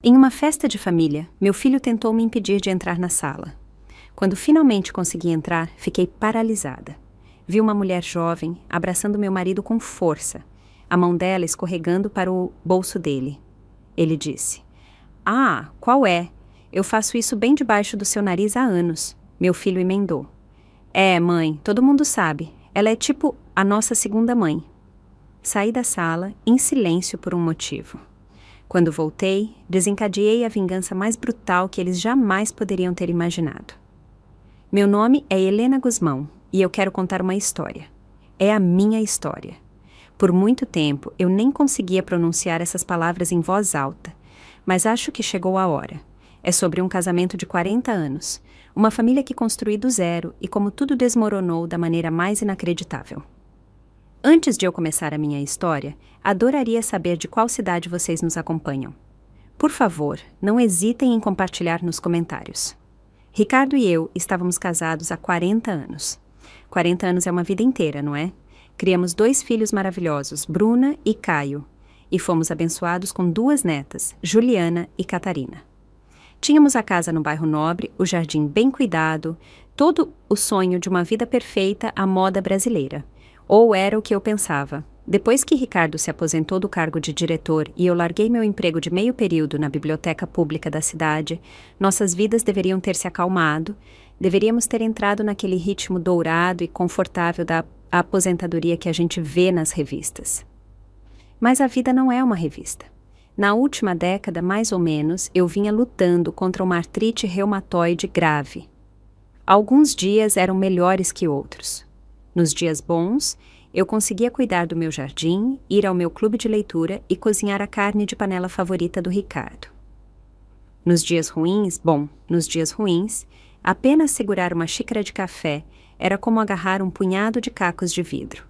Em uma festa de família, meu filho tentou me impedir de entrar na sala. Quando finalmente consegui entrar, fiquei paralisada. Vi uma mulher jovem abraçando meu marido com força, a mão dela escorregando para o bolso dele. Ele disse: "Ah, qual é? Eu faço isso bem debaixo do seu nariz há anos." Meu filho emendou: "É, mãe, todo mundo sabe. Ela é tipo a nossa segunda mãe." Saí da sala, em silêncio por um motivo. Quando voltei, desencadeei a vingança mais brutal que eles jamais poderiam ter imaginado. Meu nome é Helena Guzmão e eu quero contar uma história. É a minha história. Por muito tempo, eu nem conseguia pronunciar essas palavras em voz alta, mas acho que chegou a hora. É sobre um casamento de 40 anos, uma família que construí do zero e como tudo desmoronou da maneira mais inacreditável. Antes de eu começar a minha história, adoraria saber de qual cidade vocês nos acompanham. Por favor, não hesitem em compartilhar nos comentários. Ricardo e eu estávamos casados há 40 anos. 40 anos é uma vida inteira, não é? Criamos 2 filhos maravilhosos, Bruna e Caio, e fomos abençoados com 2 netas, Juliana e Catarina. Tínhamos a casa no bairro nobre, o jardim bem cuidado, todo o sonho de uma vida perfeita à moda brasileira. Ou era o que eu pensava. Depois que Ricardo se aposentou do cargo de diretor e eu larguei meu emprego de meio período na biblioteca pública da cidade, nossas vidas deveriam ter se acalmado, deveríamos ter entrado naquele ritmo dourado e confortável da aposentadoria que a gente vê nas revistas. Mas a vida não é uma revista. Na última década, mais ou menos, eu vinha lutando contra uma artrite reumatoide grave. Alguns dias eram melhores que outros. Nos dias bons, eu conseguia cuidar do meu jardim, ir ao meu clube de leitura e cozinhar a carne de panela favorita do Ricardo. Nos dias ruins, apenas segurar uma xícara de café era como agarrar um punhado de cacos de vidro.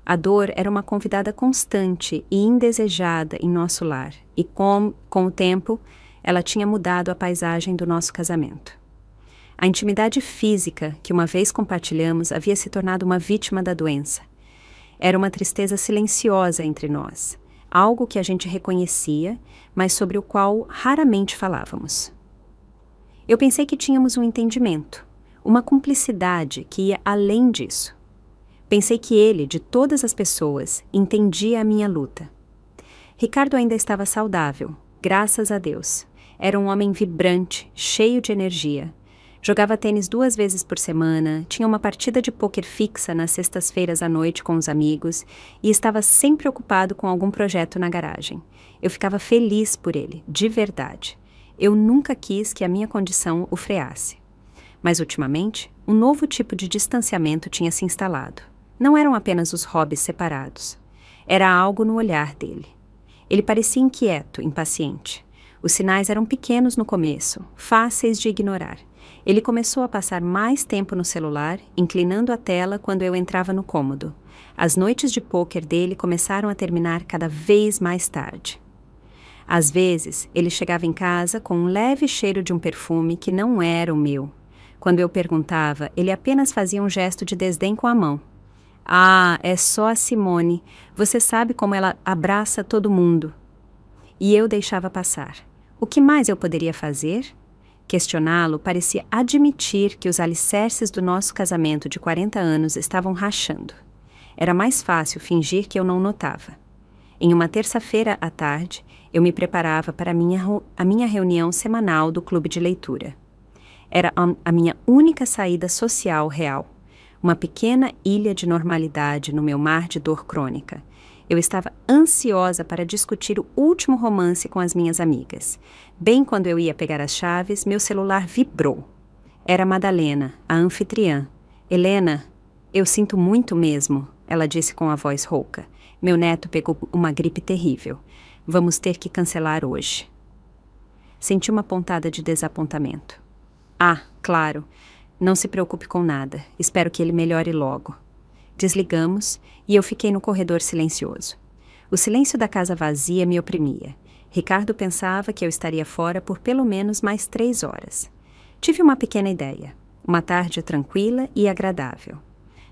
A dor era uma convidada constante e indesejada em nosso lar, e com o tempo, ela tinha mudado a paisagem do nosso casamento. A intimidade física que uma vez compartilhamos havia se tornado uma vítima da doença. Era uma tristeza silenciosa entre nós, algo que a gente reconhecia, mas sobre o qual raramente falávamos. Eu pensei que tínhamos um entendimento, uma cumplicidade que ia além disso. Pensei que ele, de todas as pessoas, entendia a minha luta. Ricardo ainda estava saudável, graças a Deus. Era um homem vibrante, cheio de energia. Jogava tênis 2 vezes por semana, tinha uma partida de pôquer fixa nas sextas-feiras à noite com os amigos e estava sempre ocupado com algum projeto na garagem. Eu ficava feliz por ele, de verdade. Eu nunca quis que a minha condição o freasse. Mas, ultimamente, um novo tipo de distanciamento tinha se instalado. Não eram apenas os hobbies separados. Era algo no olhar dele. Ele parecia inquieto, impaciente. Os sinais eram pequenos no começo, fáceis de ignorar. Ele começou a passar mais tempo no celular, inclinando a tela quando eu entrava no cômodo. As noites de pôquer dele começaram a terminar cada vez mais tarde. Às vezes, ele chegava em casa com um leve cheiro de um perfume que não era o meu. Quando eu perguntava, ele apenas fazia um gesto de desdém com a mão. "Ah, é só a Simone. Você sabe como ela abraça todo mundo." E eu deixava passar. O que mais eu poderia fazer? Questioná-lo parecia admitir que os alicerces do nosso casamento de 40 anos estavam rachando. Era mais fácil fingir que eu não notava. Em uma terça-feira à tarde, eu me preparava para a minha reunião semanal do clube de leitura. Era a minha única saída social real. Uma pequena ilha de normalidade no meu mar de dor crônica. Eu estava ansiosa para discutir o último romance com as minhas amigas. Bem quando eu ia pegar as chaves, meu celular vibrou. Era Madalena, a anfitriã. "Helena, eu sinto muito mesmo", ela disse com a voz rouca. "Meu neto pegou uma gripe terrível. Vamos ter que cancelar hoje." Senti uma pontada de desapontamento. "Ah, claro. Não se preocupe com nada. Espero que ele melhore logo." Desligamos e eu fiquei no corredor silencioso. O silêncio da casa vazia me oprimia. Ricardo pensava que eu estaria fora por pelo menos mais 3 horas. Tive uma pequena ideia. Uma tarde tranquila e agradável.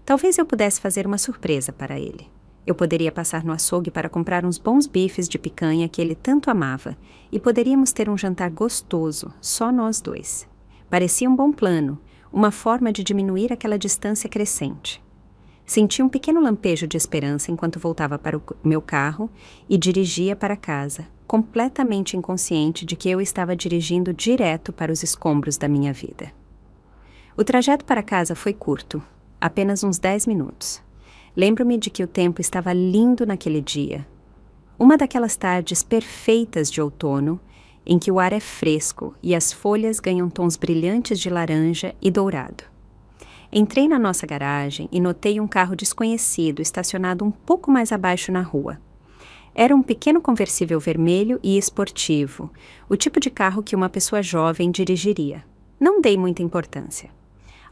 Talvez eu pudesse fazer uma surpresa para ele. Eu poderia passar no açougue para comprar uns bons bifes de picanha que ele tanto amava, e poderíamos ter um jantar gostoso, só nós dois. Parecia um bom plano, uma forma de diminuir aquela distância crescente. Senti um pequeno lampejo de esperança enquanto voltava para o meu carro e dirigia para casa, completamente inconsciente de que eu estava dirigindo direto para os escombros da minha vida. O trajeto para casa foi curto, apenas uns 10 minutos. Lembro-me de que o tempo estava lindo naquele dia. Uma daquelas tardes perfeitas de outono, em que o ar é fresco e as folhas ganham tons brilhantes de laranja e dourado. Entrei na nossa garagem e notei um carro desconhecido estacionado um pouco mais abaixo na rua. Era um pequeno conversível vermelho e esportivo, o tipo de carro que uma pessoa jovem dirigiria. Não dei muita importância.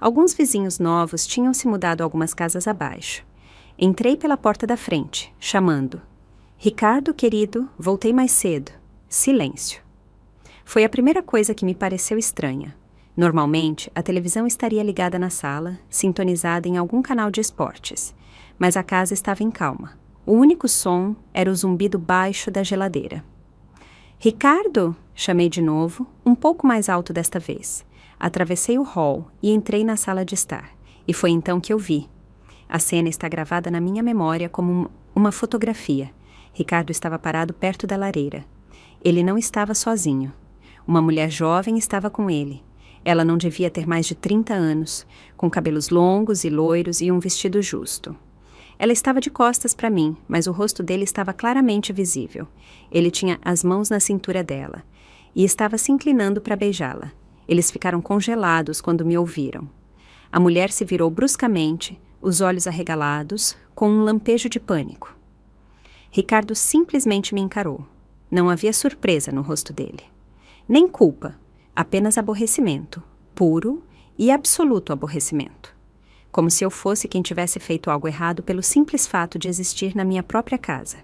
Alguns vizinhos novos tinham se mudado algumas casas abaixo. Entrei pela porta da frente, chamando: "Ricardo, querido, voltei mais cedo." Silêncio. Foi a primeira coisa que me pareceu estranha. Normalmente, a televisão estaria ligada na sala, sintonizada em algum canal de esportes, mas a casa estava em calma. O único som era o zumbido baixo da geladeira. "Ricardo?" chamei de novo, um pouco mais alto desta vez. Atravessei o hall e entrei na sala de estar, e foi então que eu vi. A cena está gravada na minha memória como uma fotografia. Ricardo estava parado perto da lareira. Ele não estava sozinho. Uma mulher jovem estava com ele. Ela não devia ter mais de 30 anos, com cabelos longos e loiros e um vestido justo. Ela estava de costas para mim, mas o rosto dele estava claramente visível. Ele tinha as mãos na cintura dela e estava se inclinando para beijá-la. Eles ficaram congelados quando me ouviram. A mulher se virou bruscamente, os olhos arregalados, com um lampejo de pânico. Ricardo simplesmente me encarou. Não havia surpresa no rosto dele. Nem culpa. Apenas aborrecimento, puro e absoluto aborrecimento. Como se eu fosse quem tivesse feito algo errado pelo simples fato de existir na minha própria casa.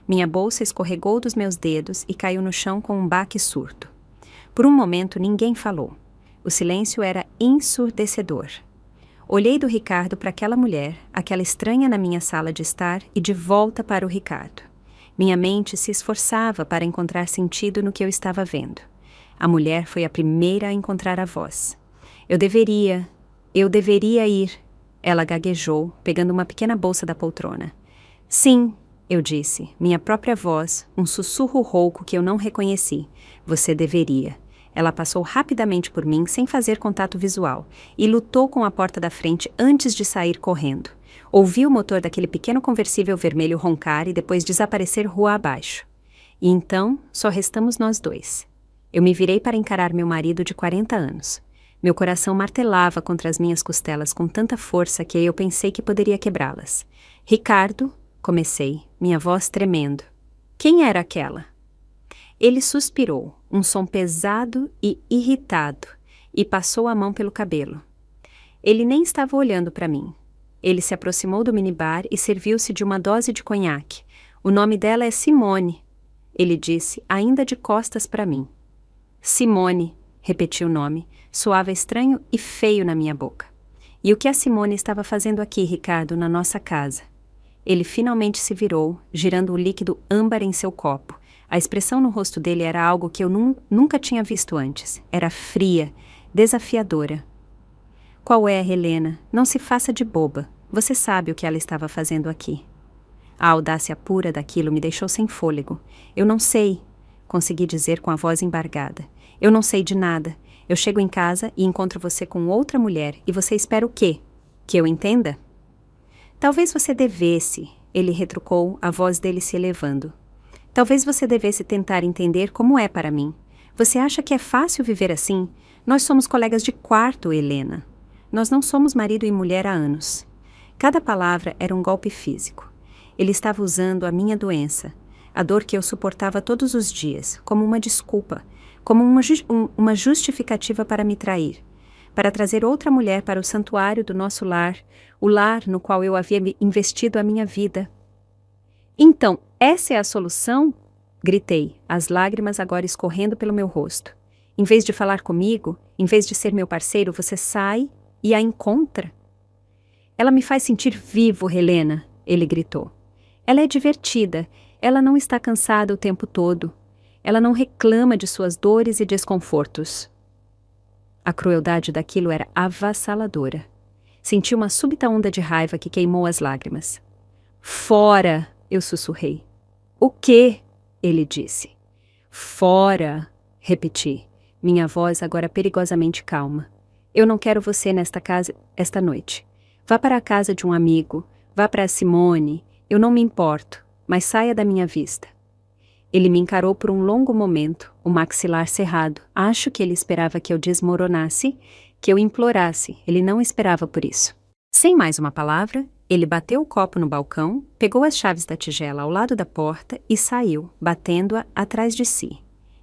Minha bolsa escorregou dos meus dedos e caiu no chão com um baque surdo. Por um momento ninguém falou. O silêncio era ensurdecedor. Olhei do Ricardo para aquela mulher, aquela estranha na minha sala de estar, e de volta para o Ricardo. Minha mente se esforçava para encontrar sentido no que eu estava vendo. A mulher foi a primeira a encontrar a voz. Eu deveria ir, ela gaguejou, pegando uma pequena bolsa da poltrona. Sim, eu disse, minha própria voz, um sussurro rouco que eu não reconheci. Você deveria. Ela passou rapidamente por mim sem fazer contato visual e lutou com a porta da frente antes de sair correndo. Ouvi o motor daquele pequeno conversível vermelho roncar e depois desaparecer rua abaixo. E então, só restamos nós dois. Eu me virei para encarar meu marido de 40 anos. Meu coração martelava contra as minhas costelas com tanta força que eu pensei que poderia quebrá-las. "Ricardo", comecei, minha voz tremendo. "Quem era aquela?" Ele suspirou, um som pesado e irritado, e passou a mão pelo cabelo. Ele nem estava olhando para mim. Ele se aproximou do minibar e serviu-se de uma dose de conhaque. "O nome dela é Simone", ele disse, ainda de costas para mim. Simone, repeti o nome, soava estranho e feio na minha boca. E o que a Simone estava fazendo aqui, Ricardo, na nossa casa? Ele finalmente se virou, girando o líquido âmbar em seu copo. A expressão no rosto dele era algo que eu nunca tinha visto antes. Era fria, desafiadora. "Qual é, Helena? Não se faça de boba. Você sabe o que ela estava fazendo aqui." A audácia pura daquilo me deixou sem fôlego. "Eu não sei", consegui dizer com a voz embargada. "Eu não sei de nada. Eu chego em casa e encontro você com outra mulher e você espera o quê? Que eu entenda?" "Talvez você devesse", ele retrucou, a voz dele se elevando. "Talvez você devesse tentar entender como é para mim. Você acha que é fácil viver assim? Nós somos colegas de quarto, Helena. Nós não somos marido e mulher há anos." Cada palavra era um golpe físico. Ele estava usando a minha doença, a dor que eu suportava todos os dias, como uma desculpa, como uma justificativa para me trair, para trazer outra mulher para o santuário do nosso lar, o lar no qual eu havia investido a minha vida. "Então, essa é a solução?" gritei, as lágrimas agora escorrendo pelo meu rosto. "Em vez de falar comigo, em vez de ser meu parceiro, você sai e a encontra?" "Ela me faz sentir vivo, Helena", ele gritou. Ela é divertida, ela não está cansada o tempo todo. Ela não reclama de suas dores e desconfortos. A crueldade daquilo era avassaladora. Senti uma súbita onda de raiva que queimou as lágrimas. Fora! Eu sussurrei. O quê? Ele disse. Fora! Repeti, minha voz agora perigosamente calma. Eu não quero você nesta casa esta noite. Vá para a casa de um amigo, vá para a Simone, eu não me importo, mas saia da minha vista. Ele me encarou por um longo momento, o maxilar cerrado. Acho que ele esperava que eu desmoronasse, que eu implorasse. Ele não esperava por isso. Sem mais uma palavra, ele bateu o copo no balcão, pegou as chaves da tigela ao lado da porta e saiu, batendo-a atrás de si.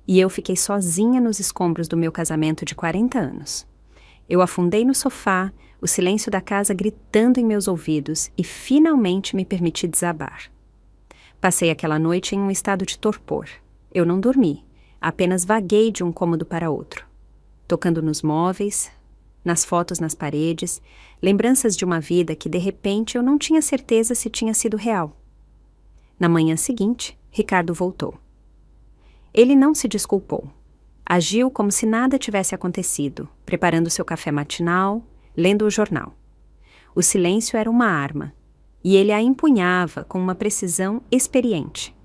E eu fiquei sozinha nos escombros do meu casamento de 40 anos. Eu afundei no sofá, o silêncio da casa gritando em meus ouvidos e finalmente me permiti desabar. Passei aquela noite em um estado de torpor. Eu não dormi, apenas vaguei de um cômodo para outro, tocando nos móveis, nas fotos nas paredes, lembranças de uma vida que de repente eu não tinha certeza se tinha sido real. Na manhã seguinte, Ricardo voltou. Ele não se desculpou. Agiu como se nada tivesse acontecido, preparando seu café matinal, lendo o jornal. O silêncio era uma arma, e ele a empunhava com uma precisão experiente.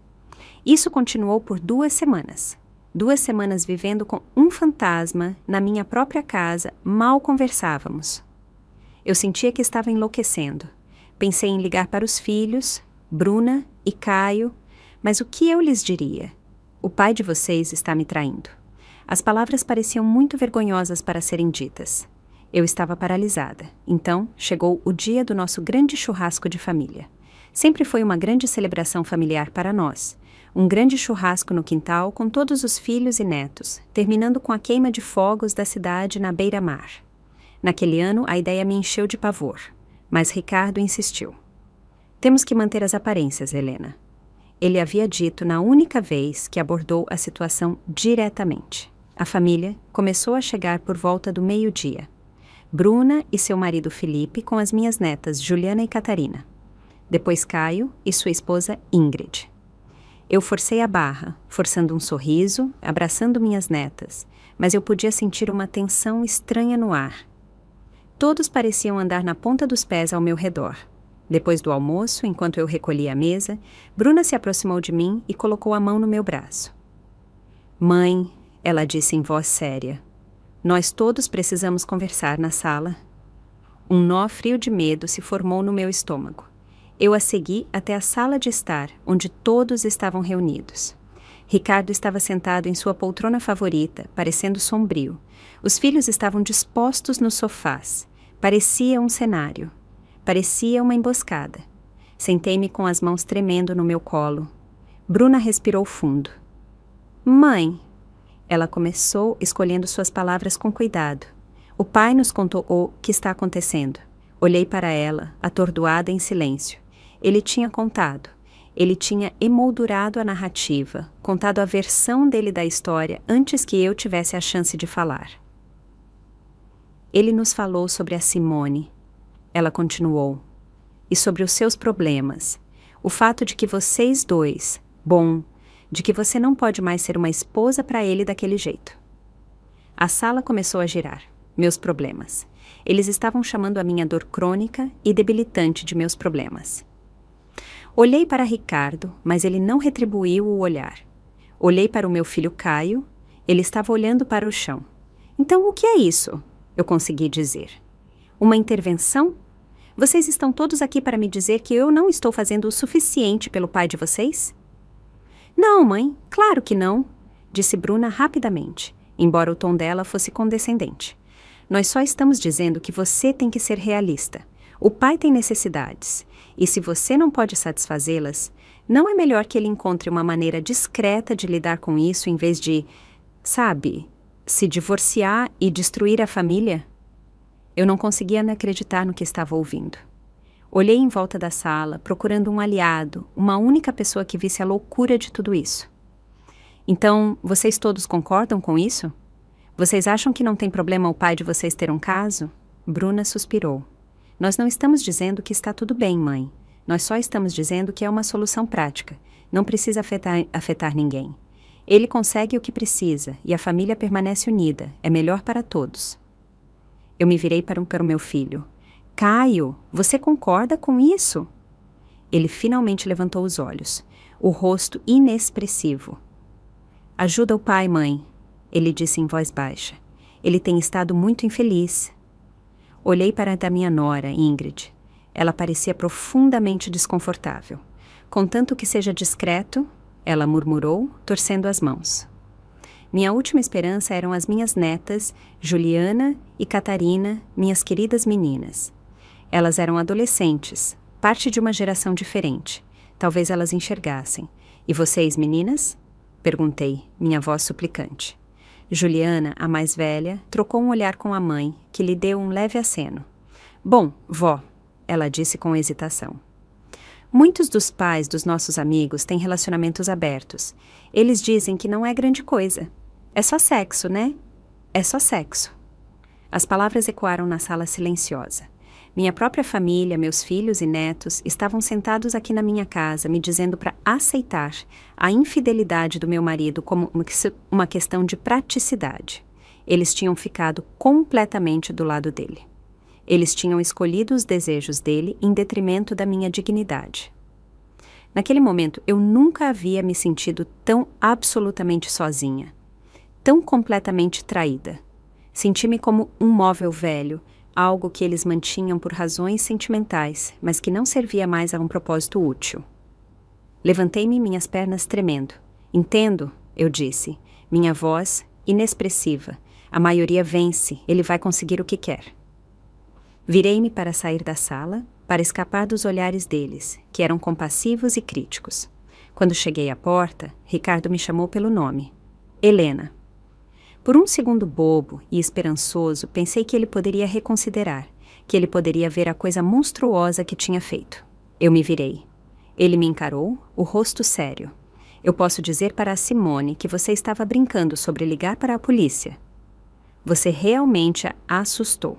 Isso continuou por 2 semanas. 2 semanas vivendo com um fantasma na minha própria casa, mal conversávamos. Eu sentia que estava enlouquecendo. Pensei em ligar para os filhos, Bruna e Caio, mas o que eu lhes diria? O pai de vocês está me traindo. As palavras pareciam muito vergonhosas para serem ditas. Eu estava paralisada. Então, chegou o dia do nosso grande churrasco de família. Sempre foi uma grande celebração familiar para nós. Um grande churrasco no quintal com todos os filhos e netos, terminando com a queima de fogos da cidade na beira-mar. Naquele ano, a ideia me encheu de pavor, mas Ricardo insistiu. Temos que manter as aparências, Helena. Ele havia dito na única vez que abordou a situação diretamente. A família começou a chegar por volta do meio-dia. Bruna e seu marido Felipe com as minhas netas Juliana e Catarina. Depois Caio e sua esposa Ingrid. Eu forcei a barra, forçando um sorriso, abraçando minhas netas, mas eu podia sentir uma tensão estranha no ar. Todos pareciam andar na ponta dos pés ao meu redor. Depois do almoço, enquanto eu recolhia a mesa, Bruna se aproximou de mim e colocou a mão no meu braço. Mãe, ela disse em voz séria, nós todos precisamos conversar na sala. Um nó frio de medo se formou no meu estômago. Eu a segui até a sala de estar, onde todos estavam reunidos. Ricardo estava sentado em sua poltrona favorita, parecendo sombrio. Os filhos estavam dispostos nos sofás. Parecia um cenário. Parecia uma emboscada. Sentei-me com as mãos tremendo no meu colo. Bruna respirou fundo. Mãe, ela começou escolhendo suas palavras com cuidado. O pai nos contou o que está acontecendo. Olhei para ela, atordoada em silêncio. Ele tinha contado. Ele tinha emoldurado a narrativa, contado a versão dele da história antes que eu tivesse a chance de falar. Ele nos falou sobre a Simone. Ela continuou. E sobre os seus problemas. O fato de que vocês dois, de que você não pode mais ser uma esposa para ele daquele jeito. A sala começou a girar. Meus problemas. Eles estavam chamando a minha dor crônica e debilitante de meus problemas. Olhei para Ricardo, mas ele não retribuiu o olhar. Olhei para o meu filho Caio, ele estava olhando para o chão. Então o que é isso? Eu consegui dizer. Uma intervenção? Vocês estão todos aqui para me dizer que eu não estou fazendo o suficiente pelo pai de vocês? Não, mãe, claro que não, disse Bruna rapidamente, embora o tom dela fosse condescendente. Nós só estamos dizendo que você tem que ser realista. O pai tem necessidades, e se você não pode satisfazê-las, não é melhor que ele encontre uma maneira discreta de lidar com isso em vez de, se divorciar e destruir a família? Eu não conseguia acreditar no que estava ouvindo. Olhei em volta da sala, procurando um aliado, uma única pessoa que visse a loucura de tudo isso. Então, vocês todos concordam com isso? Vocês acham que não tem problema o pai de vocês ter um caso? Bruna suspirou. Nós não estamos dizendo que está tudo bem, mãe. Nós só estamos dizendo que é uma solução prática. Não precisa afetar ninguém. Ele consegue o que precisa e a família permanece unida. É melhor para todos. Eu me virei para o meu filho. Caio, você concorda com isso? Ele finalmente levantou os olhos, o rosto inexpressivo. Ajuda o pai, mãe, ele disse em voz baixa. Ele tem estado muito infeliz. Olhei para a minha nora, Ingrid. Ela parecia profundamente desconfortável. Contanto que seja discreto, ela murmurou, torcendo as mãos. Minha última esperança eram as minhas netas, Juliana e Catarina, minhas queridas meninas. Elas eram adolescentes, parte de uma geração diferente. Talvez elas enxergassem. E vocês, meninas? Perguntei, minha voz suplicante. Juliana, a mais velha, trocou um olhar com a mãe, que lhe deu um leve aceno. Bom, vó, ela disse com hesitação. Muitos dos pais dos nossos amigos têm relacionamentos abertos. Eles dizem que não é grande coisa. É só sexo, né? É só sexo. As palavras ecoaram na sala silenciosa. Minha própria família, meus filhos e netos, estavam sentados aqui na minha casa, me dizendo para aceitar a infidelidade do meu marido como uma questão de praticidade. Eles tinham ficado completamente do lado dele. Eles tinham escolhido os desejos dele em detrimento da minha dignidade. Naquele momento, eu nunca havia me sentido tão absolutamente sozinha, tão completamente traída. Senti-me como um móvel velho, algo que eles mantinham por razões sentimentais, mas que não servia mais a um propósito útil. Levantei-me, minhas pernas tremendo. Entendo, eu disse, minha voz inexpressiva. A maioria vence, ele vai conseguir o que quer. Virei-me para sair da sala, para escapar dos olhares deles, que eram compassivos e críticos. Quando cheguei à porta, Ricardo me chamou pelo nome. Helena. Por um segundo bobo e esperançoso, pensei que ele poderia reconsiderar, que ele poderia ver a coisa monstruosa que tinha feito. Eu me virei. Ele me encarou, o rosto sério. Eu posso dizer para a Simone que você estava brincando sobre ligar para a polícia. Você realmente a assustou.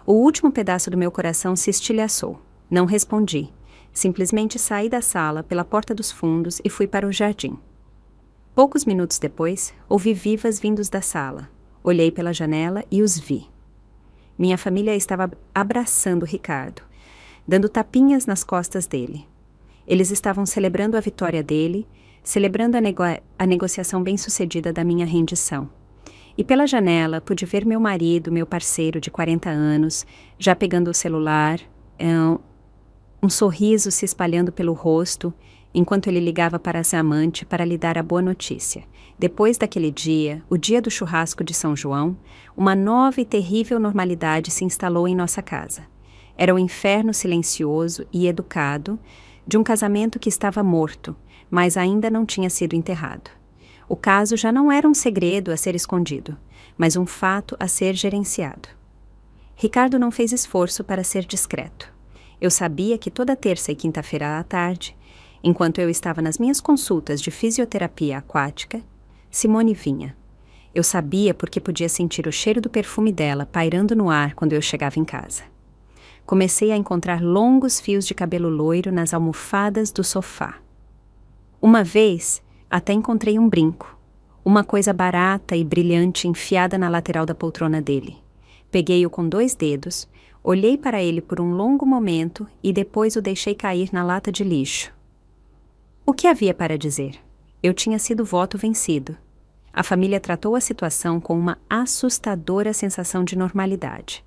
O último pedaço do meu coração se estilhaçou. Não respondi. Simplesmente saí da sala pela porta dos fundos e fui para o jardim. Poucos minutos depois, ouvi vivas vindos da sala. Olhei pela janela e os vi. Minha família estava abraçando Ricardo, dando tapinhas nas costas dele. Eles estavam celebrando a vitória dele, celebrando a negociação bem-sucedida da minha rendição. E pela janela pude ver meu marido, meu parceiro de 40 anos, já pegando o celular, um sorriso se espalhando pelo rosto, enquanto ele ligava para seu amante para lhe dar a boa notícia. Depois daquele dia, o dia do churrasco de São João, uma nova e terrível normalidade se instalou em nossa casa. Era o inferno silencioso e educado de um casamento que estava morto, mas ainda não tinha sido enterrado. O caso já não era um segredo a ser escondido, mas um fato a ser gerenciado. Ricardo não fez esforço para ser discreto. Eu sabia que toda terça e quinta-feira à tarde, enquanto eu estava nas minhas consultas de fisioterapia aquática, Simone vinha. Eu sabia porque podia sentir o cheiro do perfume dela pairando no ar quando eu chegava em casa. Comecei a encontrar longos fios de cabelo loiro nas almofadas do sofá. Uma vez, até encontrei um brinco, uma coisa barata e brilhante enfiada na lateral da poltrona dele. Peguei-o com 2 dedos, olhei para ele por um longo momento e depois o deixei cair na lata de lixo. O que havia para dizer? Eu tinha sido voto vencido. A família tratou a situação com uma assustadora sensação de normalidade.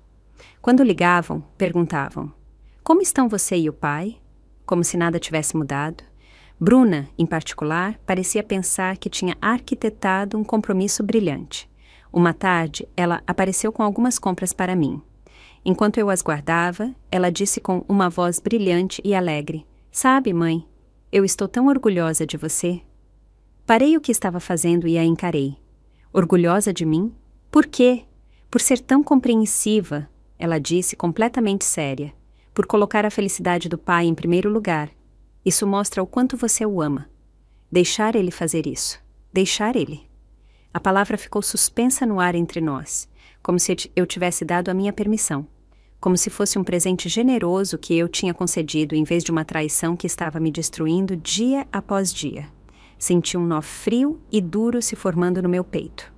Quando ligavam, perguntavam: como estão você e o pai? Como se nada tivesse mudado. Bruna, em particular, parecia pensar que tinha arquitetado um compromisso brilhante. Uma tarde, ela apareceu com algumas compras para mim. Enquanto eu as guardava, ela disse com uma voz brilhante e alegre: sabe, mãe, eu estou tão orgulhosa de você. Parei o que estava fazendo e a encarei. Orgulhosa de mim? Por quê? Por ser tão compreensiva, ela disse completamente séria. Por colocar a felicidade do pai em primeiro lugar. Isso mostra o quanto você o ama. Deixar ele fazer isso. Deixar ele. A palavra ficou suspensa no ar entre nós, como se eu tivesse dado a minha permissão. como se fosse um presente generoso que eu tinha concedido em vez de uma traição que estava me destruindo dia após dia. Senti um nó frio e duro se formando no meu peito.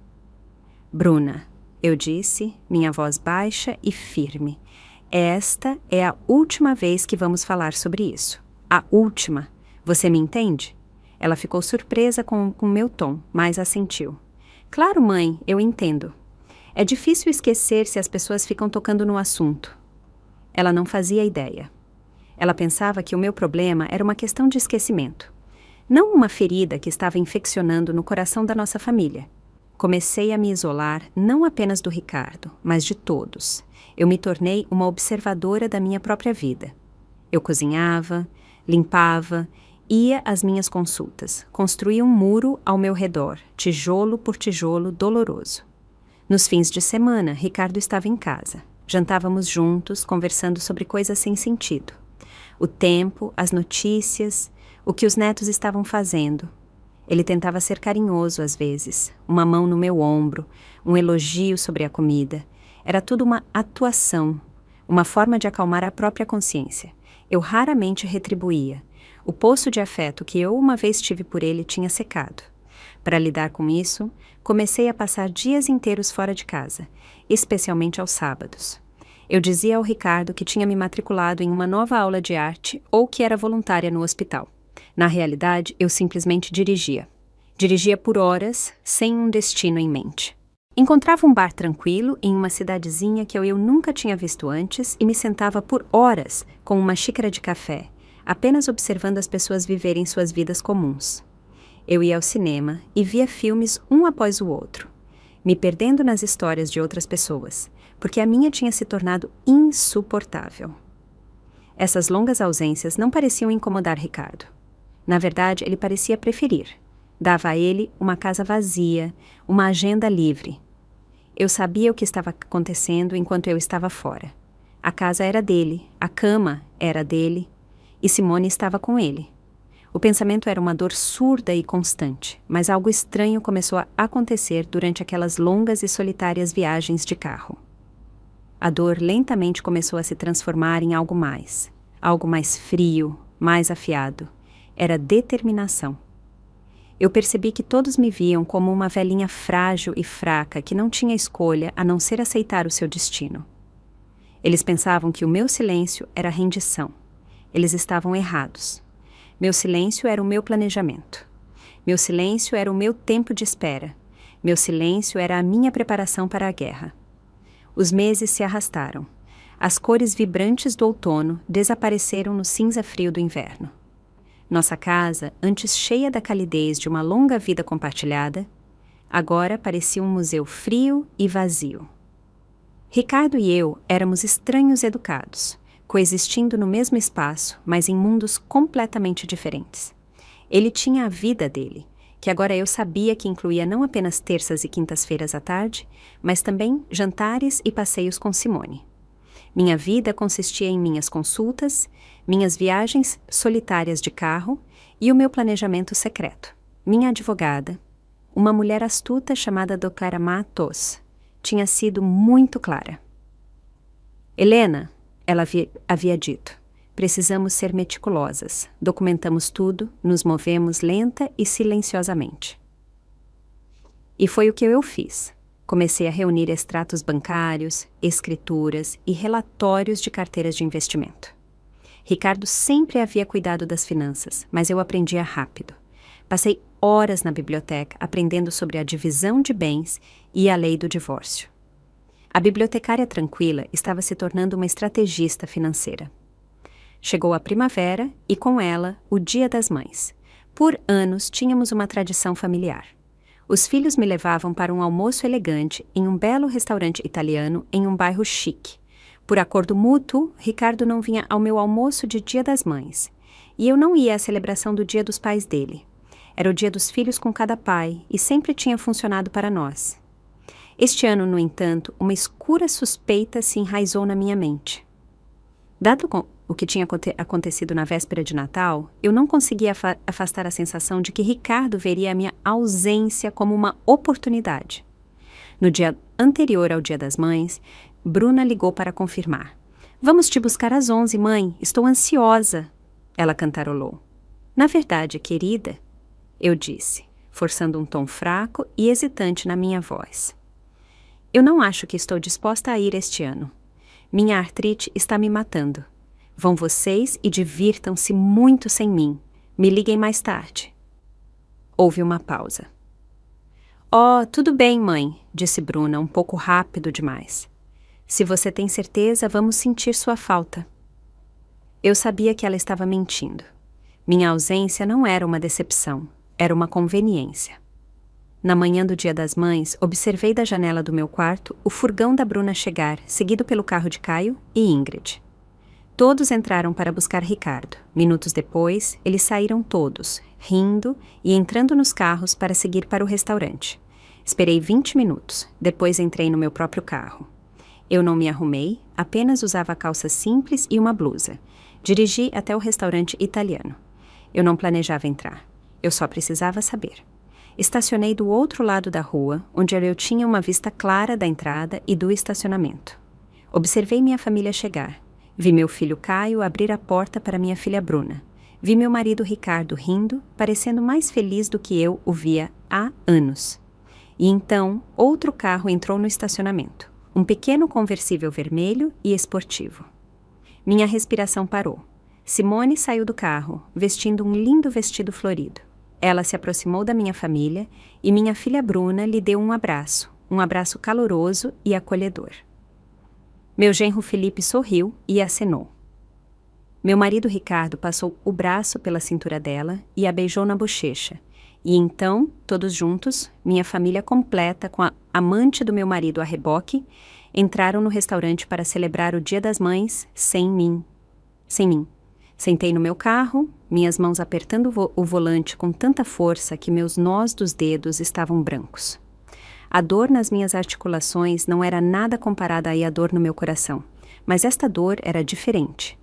Bruna, eu disse, minha voz baixa e firme. Esta é a última vez que vamos falar sobre isso. A última. Você me entende? Ela ficou surpresa com meu tom, mas assentiu. Claro, mãe, eu entendo. É difícil esquecer se as pessoas ficam tocando no assunto. Ela não fazia ideia. Ela pensava que o meu problema era uma questão de esquecimento. Não uma ferida que estava infeccionando no coração da nossa família. Comecei a me isolar não apenas do Ricardo, mas de todos. Eu me tornei uma observadora da minha própria vida. Eu cozinhava, limpava, ia às minhas consultas, construía um muro ao meu redor, tijolo por tijolo doloroso. Nos fins de semana, Ricardo estava em casa. Jantávamos juntos, conversando sobre coisas sem sentido. O tempo, as notícias, o que os netos estavam fazendo. Ele tentava ser carinhoso às vezes, uma mão no meu ombro, um elogio sobre a comida. Era tudo uma atuação, uma forma de acalmar a própria consciência. Eu raramente retribuía. O poço de afeto que eu uma vez tive por ele tinha secado. Para lidar com isso, comecei a passar dias inteiros fora de casa, especialmente aos sábados. Eu dizia ao Ricardo que tinha me matriculado em uma nova aula de arte ou que era voluntária no hospital. Na realidade, eu simplesmente dirigia. Dirigia por horas, sem um destino em mente. Encontrava um bar tranquilo em uma cidadezinha que eu nunca tinha visto antes e me sentava por horas com uma xícara de café, apenas observando as pessoas viverem suas vidas comuns. Eu ia ao cinema e via filmes um após o outro, me perdendo nas histórias de outras pessoas, porque a minha tinha se tornado insuportável. Essas longas ausências não pareciam incomodar Ricardo. Na verdade, ele parecia preferir. Dava a ele uma casa vazia, uma agenda livre. Eu sabia o que estava acontecendo enquanto eu estava fora. A casa era dele, a cama era dele, e Simone estava com ele. O pensamento era uma dor surda e constante, mas algo estranho começou a acontecer durante aquelas longas e solitárias viagens de carro. A dor lentamente começou a se transformar em algo mais frio, mais afiado. Era determinação. Eu percebi que todos me viam como uma velhinha frágil e fraca que não tinha escolha a não ser aceitar o seu destino. Eles pensavam que o meu silêncio era rendição. Eles estavam errados. Meu silêncio era o meu planejamento. Meu silêncio era o meu tempo de espera. Meu silêncio era a minha preparação para a guerra. Os meses se arrastaram. As cores vibrantes do outono desapareceram no cinza frio do inverno. Nossa casa, antes cheia da calidez de uma longa vida compartilhada, agora parecia um museu frio e vazio. Ricardo e eu éramos estranhos educados, coexistindo no mesmo espaço, mas em mundos completamente diferentes. Ele tinha a vida dele, que agora eu sabia que incluía não apenas terças e quintas-feiras à tarde, mas também jantares e passeios com Simone. Minha vida consistia em minhas consultas, minhas viagens solitárias de carro e o meu planejamento secreto. Minha advogada, uma mulher astuta chamada Dr. Matos, tinha sido muito clara. Helena, ela havia dito, precisamos ser meticulosas, documentamos tudo, nos movemos lenta e silenciosamente. E foi o que eu fiz. Comecei a reunir extratos bancários, escrituras e relatórios de carteiras de investimento. Ricardo sempre havia cuidado das finanças, mas eu aprendia rápido. Passei horas na biblioteca aprendendo sobre a divisão de bens e a lei do divórcio. A bibliotecária tranquila estava se tornando uma estrategista financeira. Chegou a primavera e, com ela, o Dia das Mães. Por anos, tínhamos uma tradição familiar. Os filhos me levavam para um almoço elegante em um belo restaurante italiano em um bairro chique. Por acordo mútuo, Ricardo não vinha ao meu almoço de Dia das Mães. E eu não ia à celebração do Dia dos Pais dele. Era o dia dos filhos com cada pai e sempre tinha funcionado para nós. Este ano, no entanto, uma escura suspeita se enraizou na minha mente. Dado o que tinha acontecido na véspera de Natal, eu não conseguia afastar a sensação de que Ricardo veria a minha ausência como uma oportunidade. No dia anterior ao Dia das Mães, Bruna ligou para confirmar. Vamos te buscar às 11, mãe. Estou ansiosa. Ela cantarolou. Na verdade, querida, eu disse, forçando um tom fraco e hesitante na minha voz. Eu não acho que estou disposta a ir este ano. Minha artrite está me matando. Vão vocês e divirtam-se muito sem mim. Me liguem mais tarde. Houve uma pausa. Oh, tudo bem, mãe, disse Bruna, um pouco rápido demais. Se você tem certeza, vamos sentir sua falta. Eu sabia que ela estava mentindo. Minha ausência não era uma decepção, era uma conveniência. Na manhã do Dia das Mães, observei da janela do meu quarto o furgão da Bruna chegar, seguido pelo carro de Caio e Ingrid. Todos entraram para buscar Ricardo. Minutos depois, eles saíram todos, rindo e entrando nos carros para seguir para o restaurante. Esperei 20 minutos, depois entrei no meu próprio carro. Eu não me arrumei, apenas usava calça simples e uma blusa. Dirigi até o restaurante italiano. Eu não planejava entrar, eu só precisava saber. Estacionei do outro lado da rua, onde eu tinha uma vista clara da entrada e do estacionamento. Observei minha família chegar. Vi meu filho Caio abrir a porta para minha filha Bruna. Vi meu marido Ricardo rindo, parecendo mais feliz do que eu o via há anos. E então, outro carro entrou no estacionamento. Um pequeno conversível vermelho e esportivo. Minha respiração parou. Simone saiu do carro, vestindo um lindo vestido florido. Ela se aproximou da minha família e minha filha Bruna lhe deu um abraço caloroso e acolhedor. Meu genro Felipe sorriu e acenou. Meu marido Ricardo passou o braço pela cintura dela e a beijou na bochecha. E então, todos juntos, minha família completa com a amante do meu marido a reboque, entraram no restaurante para celebrar o Dia das Mães sem mim. Sem mim. Sentei no meu carro, minhas mãos apertando o volante com tanta força que meus nós dos dedos estavam brancos. A dor nas minhas articulações não era nada comparada à dor no meu coração, mas esta dor era diferente.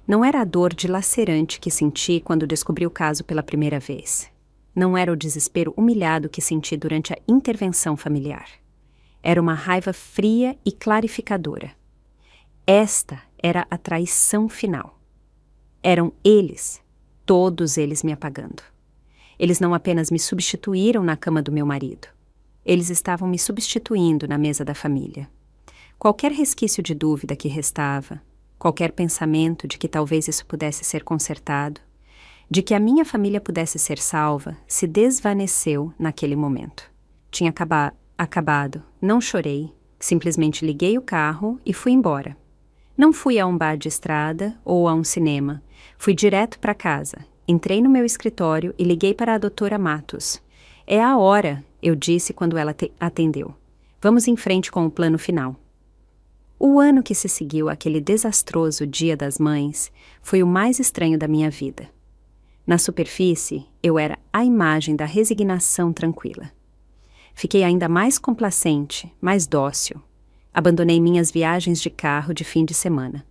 Não era a dor dilacerante que senti quando descobri o caso pela primeira vez. Não era o desespero humilhado que senti durante a intervenção familiar. Era uma raiva fria e clarificadora. Esta era a traição final. Eram eles, todos eles me apagando. Eles não apenas me substituíram na cama do meu marido. Eles estavam me substituindo na mesa da família. Qualquer resquício de dúvida que restava, qualquer pensamento de que talvez isso pudesse ser consertado, de que a minha família pudesse ser salva, se desvaneceu naquele momento. Tinha acabado, não chorei, simplesmente liguei o carro e fui embora. Não fui a um bar de estrada ou a um cinema, fui direto para casa, entrei no meu escritório e liguei para a doutora Matos. É a hora, eu disse quando ela atendeu. Vamos em frente com o plano final. O ano que se seguiu àquele desastroso Dia das Mães foi o mais estranho da minha vida. Na superfície, eu era a imagem da resignação tranquila. Fiquei ainda mais complacente, mais dócil. Abandonei minhas viagens de carro de fim de semana.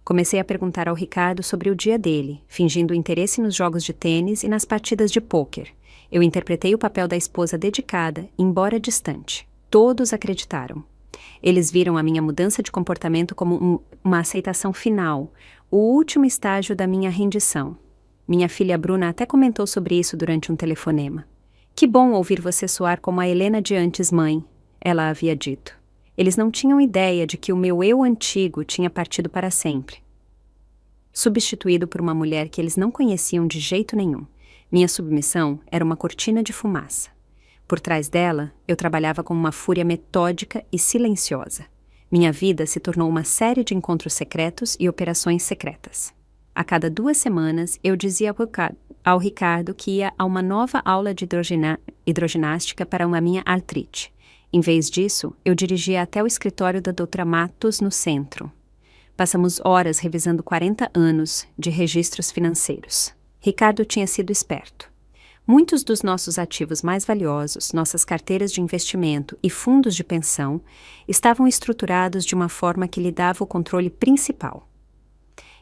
Comecei a perguntar ao Ricardo sobre o dia dele, fingindo interesse nos jogos de tênis e nas partidas de pôquer. Eu interpretei o papel da esposa dedicada, embora distante. Todos acreditaram. Eles viram a minha mudança de comportamento como uma aceitação final, o último estágio da minha rendição. Minha filha Bruna até comentou sobre isso durante um telefonema. Que bom ouvir você soar como a Helena de antes, mãe, ela havia dito. Eles não tinham ideia de que o meu eu antigo tinha partido para sempre. Substituído por uma mulher que eles não conheciam de jeito nenhum. Minha submissão era uma cortina de fumaça. Por trás dela, eu trabalhava com uma fúria metódica e silenciosa. Minha vida se tornou uma série de encontros secretos e operações secretas. A cada 2 semanas, eu dizia ao Ricardo que ia a uma nova aula de hidroginástica para a minha artrite. Em vez disso, eu dirigia até o escritório da doutora Matos no centro. Passamos horas revisando 40 anos de registros financeiros. Ricardo tinha sido esperto. Muitos dos nossos ativos mais valiosos, nossas carteiras de investimento e fundos de pensão, estavam estruturados de uma forma que lhe dava o controle principal.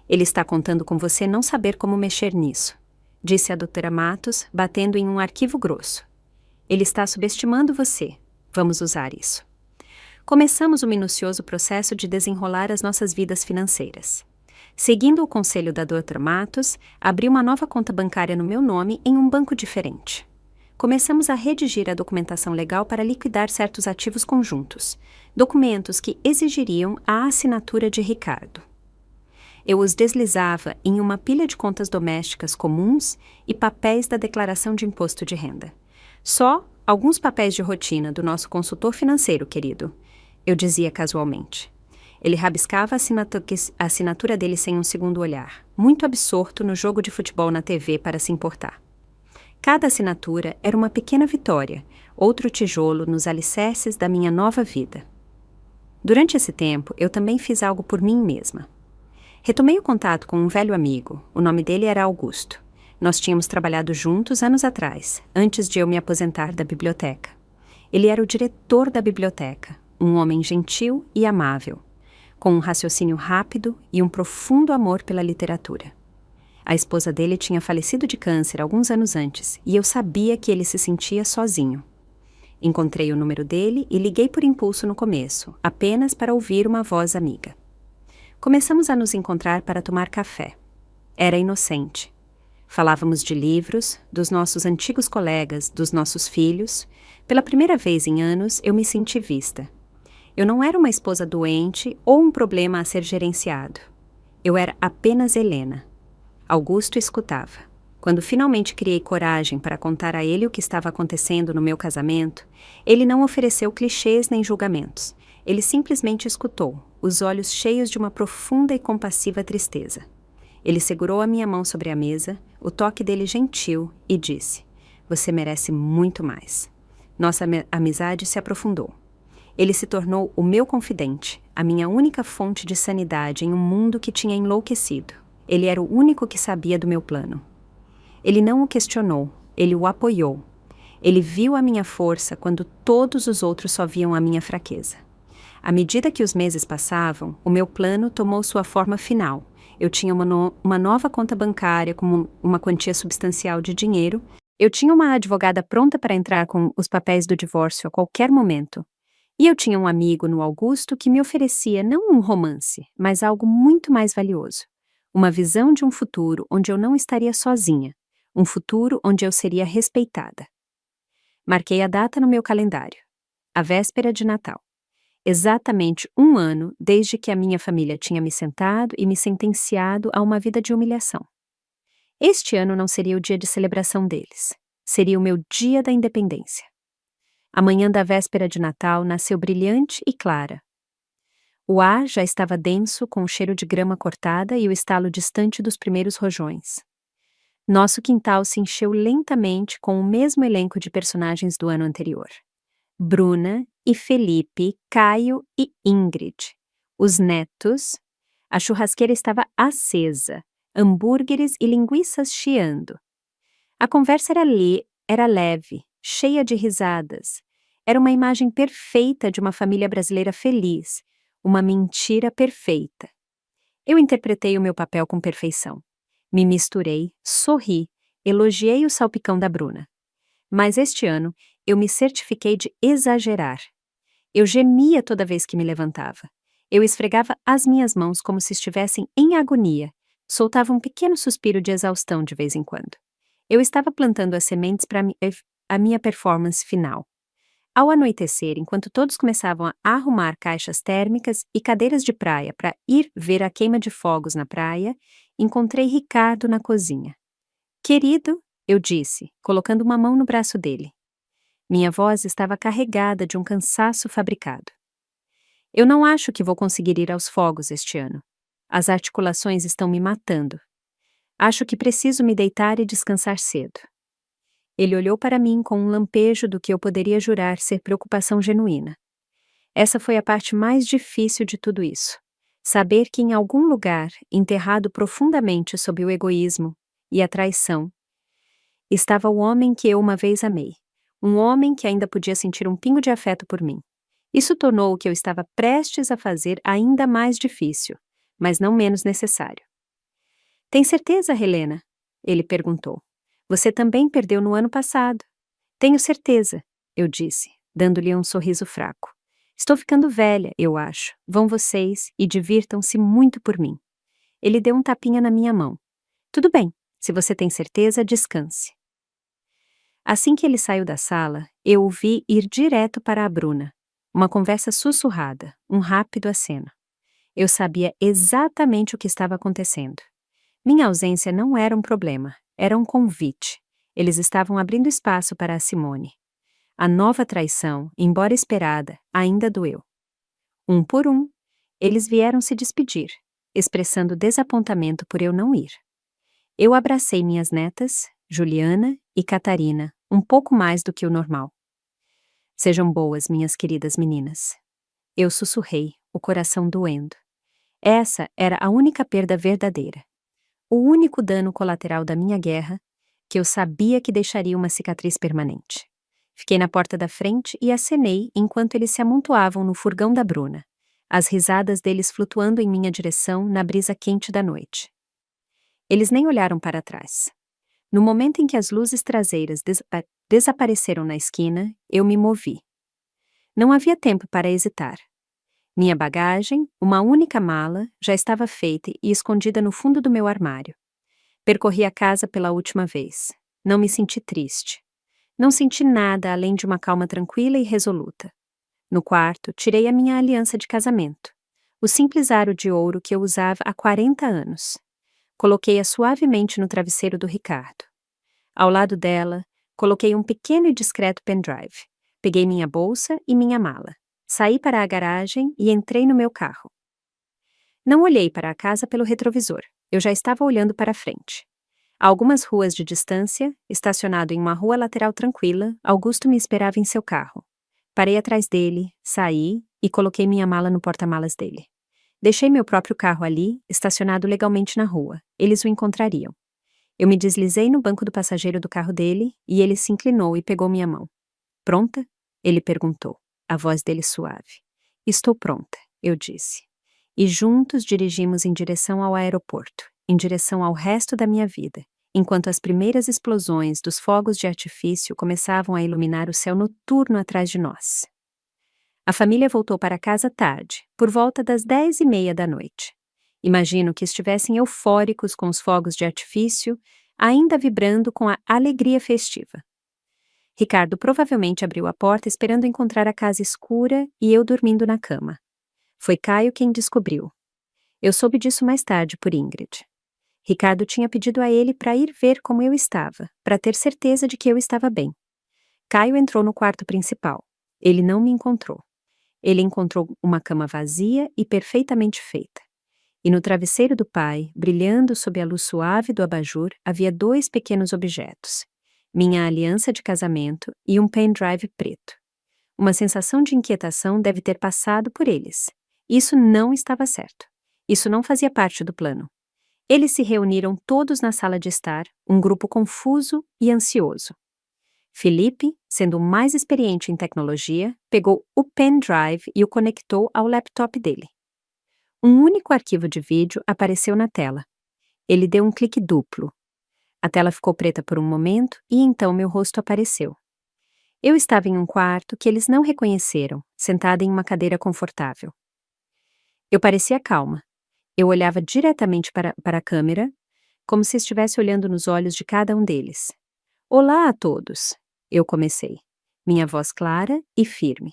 Ele está contando com você não saber como mexer nisso, disse a doutora Matos, batendo em um arquivo grosso. Ele está subestimando você. Vamos usar isso. Começamos o minucioso processo de desenrolar as nossas vidas financeiras. Seguindo o conselho da Dra. Matos, abri uma nova conta bancária no meu nome em um banco diferente. Começamos a redigir a documentação legal para liquidar certos ativos conjuntos, documentos que exigiriam a assinatura de Ricardo. Eu os deslizava em uma pilha de contas domésticas comuns e papéis da declaração de imposto de renda. Só alguns papéis de rotina do nosso consultor financeiro, querido, eu dizia casualmente. Ele rabiscava a assinatura dele sem um segundo olhar, muito absorto no jogo de futebol na TV para se importar. Cada assinatura era uma pequena vitória, outro tijolo nos alicerces da minha nova vida. Durante esse tempo, eu também fiz algo por mim mesma. Retomei o contato com um velho amigo, o nome dele era Augusto. Nós tínhamos trabalhado juntos anos atrás, antes de eu me aposentar da biblioteca. Ele era o diretor da biblioteca, um homem gentil e amável, com um raciocínio rápido e um profundo amor pela literatura. A esposa dele tinha falecido de câncer alguns anos antes e eu sabia que ele se sentia sozinho. Encontrei o número dele e liguei por impulso no começo, apenas para ouvir uma voz amiga. Começamos a nos encontrar para tomar café. Era inocente. Falávamos de livros, dos nossos antigos colegas, dos nossos filhos. Pela primeira vez em anos, eu me senti vista. Eu não era uma esposa doente ou um problema a ser gerenciado. Eu era apenas Helena. Augusto escutava. Quando finalmente criei coragem para contar a ele o que estava acontecendo no meu casamento, ele não ofereceu clichês nem julgamentos. Ele simplesmente escutou, os olhos cheios de uma profunda e compassiva tristeza. Ele segurou a minha mão sobre a mesa, o toque dele gentil, e disse: "Você merece muito mais." Nossa amizade se aprofundou. Ele se tornou o meu confidente, a minha única fonte de sanidade em um mundo que tinha enlouquecido. Ele era o único que sabia do meu plano. Ele não o questionou, ele o apoiou. Ele viu a minha força quando todos os outros só viam a minha fraqueza. À medida que os meses passavam, o meu plano tomou sua forma final. Eu tinha uma nova conta bancária com uma quantia substancial de dinheiro. Eu tinha uma advogada pronta para entrar com os papéis do divórcio a qualquer momento. E eu tinha um amigo no Augusto que me oferecia não um romance, mas algo muito mais valioso. Uma visão de um futuro onde eu não estaria sozinha. Um futuro onde eu seria respeitada. Marquei a data no meu calendário. A véspera de Natal. Exatamente 1 ano desde que a minha família tinha me sentado e me sentenciado a uma vida de humilhação. Este ano não seria o dia de celebração deles. Seria o meu dia da independência. A manhã da véspera de Natal nasceu brilhante e clara. O ar já estava denso com o cheiro de grama cortada e o estalo distante dos primeiros rojões. Nosso quintal se encheu lentamente com o mesmo elenco de personagens do ano anterior. Bruna e Felipe, Caio e Ingrid. Os netos. A churrasqueira estava acesa, hambúrgueres e linguiças chiando. A conversa era leve, cheia de risadas. Era uma imagem perfeita de uma família brasileira feliz, uma mentira perfeita. Eu interpretei o meu papel com perfeição. Me misturei, sorri, elogiei o salpicão da Bruna. Mas este ano, eu me certifiquei de exagerar. Eu gemia toda vez que me levantava. Eu esfregava as minhas mãos como se estivessem em agonia. Soltava um pequeno suspiro de exaustão de vez em quando. Eu estava plantando as sementes para a minha performance final. Ao anoitecer, enquanto todos começavam a arrumar caixas térmicas e cadeiras de praia para ir ver a queima de fogos na praia, encontrei Ricardo na cozinha. "Querido", eu disse, colocando uma mão no braço dele. Minha voz estava carregada de um cansaço fabricado. "Eu não acho que vou conseguir ir aos fogos este ano. As articulações estão me matando. Acho que preciso me deitar e descansar cedo." Ele olhou para mim com um lampejo do que eu poderia jurar ser preocupação genuína. Essa foi a parte mais difícil de tudo isso. Saber que em algum lugar, enterrado profundamente sob o egoísmo e a traição, estava o homem que eu uma vez amei. Um homem que ainda podia sentir um pingo de afeto por mim. Isso tornou o que eu estava prestes a fazer ainda mais difícil, mas não menos necessário. "Tem certeza, Helena?" ele perguntou. "Você também perdeu no ano passado." "Tenho certeza", eu disse, dando-lhe um sorriso fraco. Estou ficando velha, eu acho. Vão vocês e divirtam-se muito por mim. Ele deu um tapinha na minha mão. Tudo bem, se você tem certeza, descanse. Assim que ele saiu da sala, eu o vi ir direto para a Bruna. Uma conversa sussurrada, um rápido aceno. Eu sabia exatamente o que estava acontecendo. Minha ausência não era um problema, era um convite. Eles estavam abrindo espaço para a Simone. A nova traição, embora esperada, ainda doeu. Um por um, eles vieram se despedir, expressando desapontamento por eu não ir. Eu abracei minhas netas, Juliana e Catarina, um pouco mais do que o normal. Sejam boas, minhas queridas meninas. Eu sussurrei, o coração doendo. Essa era a única perda verdadeira. O único dano colateral da minha guerra, que eu sabia que deixaria uma cicatriz permanente. Fiquei na porta da frente e acenei enquanto eles se amontoavam no furgão da Bruna, as risadas deles flutuando em minha direção na brisa quente da noite. Eles nem olharam para trás. No momento em que as luzes traseiras desapareceram na esquina, eu me movi. Não havia tempo para hesitar. Minha bagagem, uma única mala, já estava feita e escondida no fundo do meu armário. Percorri a casa pela última vez. Não me senti triste. Não senti nada além de uma calma tranquila e resoluta. No quarto, tirei a minha aliança de casamento, o simples aro de ouro que eu usava há 40 anos. Coloquei-a suavemente no travesseiro do Ricardo. Ao lado dela, coloquei um pequeno e discreto pendrive. Peguei minha bolsa e minha mala. Saí para a garagem e entrei no meu carro. Não olhei para a casa pelo retrovisor. Eu já estava olhando para a frente. A algumas ruas de distância, estacionado em uma rua lateral tranquila, Augusto me esperava em seu carro. Parei atrás dele, saí e coloquei minha mala no porta-malas dele. Deixei meu próprio carro ali, estacionado legalmente na rua. Eles o encontrariam. Eu me deslizei no banco do passageiro do carro dele e ele se inclinou e pegou minha mão. Pronta? Ele perguntou, a voz dele suave. Estou pronta, eu disse. E juntos dirigimos em direção ao aeroporto, em direção ao resto da minha vida, enquanto as primeiras explosões dos fogos de artifício começavam a iluminar o céu noturno atrás de nós. A família voltou para casa tarde, por volta das 10h30 da noite. Imagino que estivessem eufóricos com os fogos de artifício, ainda vibrando com a alegria festiva. Ricardo provavelmente abriu a porta esperando encontrar a casa escura e eu dormindo na cama. Foi Caio quem descobriu. Eu soube disso mais tarde por Ingrid. Ricardo tinha pedido a ele para ir ver como eu estava, para ter certeza de que eu estava bem. Caio entrou no quarto principal. Ele não me encontrou. Ele encontrou uma cama vazia e perfeitamente feita. E no travesseiro do pai, brilhando sob a luz suave do abajur, havia 2 pequenos objetos. Minha aliança de casamento e um pendrive preto. Uma sensação de inquietação deve ter passado por eles. Isso não estava certo. Isso não fazia parte do plano. Eles se reuniram todos na sala de estar, um grupo confuso e ansioso. Felipe, sendo o mais experiente em tecnologia, pegou o pendrive e o conectou ao laptop dele. Um único arquivo de vídeo apareceu na tela. Ele deu um clique duplo. A tela ficou preta por um momento e então meu rosto apareceu. Eu estava em um quarto que eles não reconheceram, sentada em uma cadeira confortável. Eu parecia calma. Eu olhava diretamente para a câmera, como se estivesse olhando nos olhos de cada um deles. Olá a todos, eu comecei, minha voz clara e firme.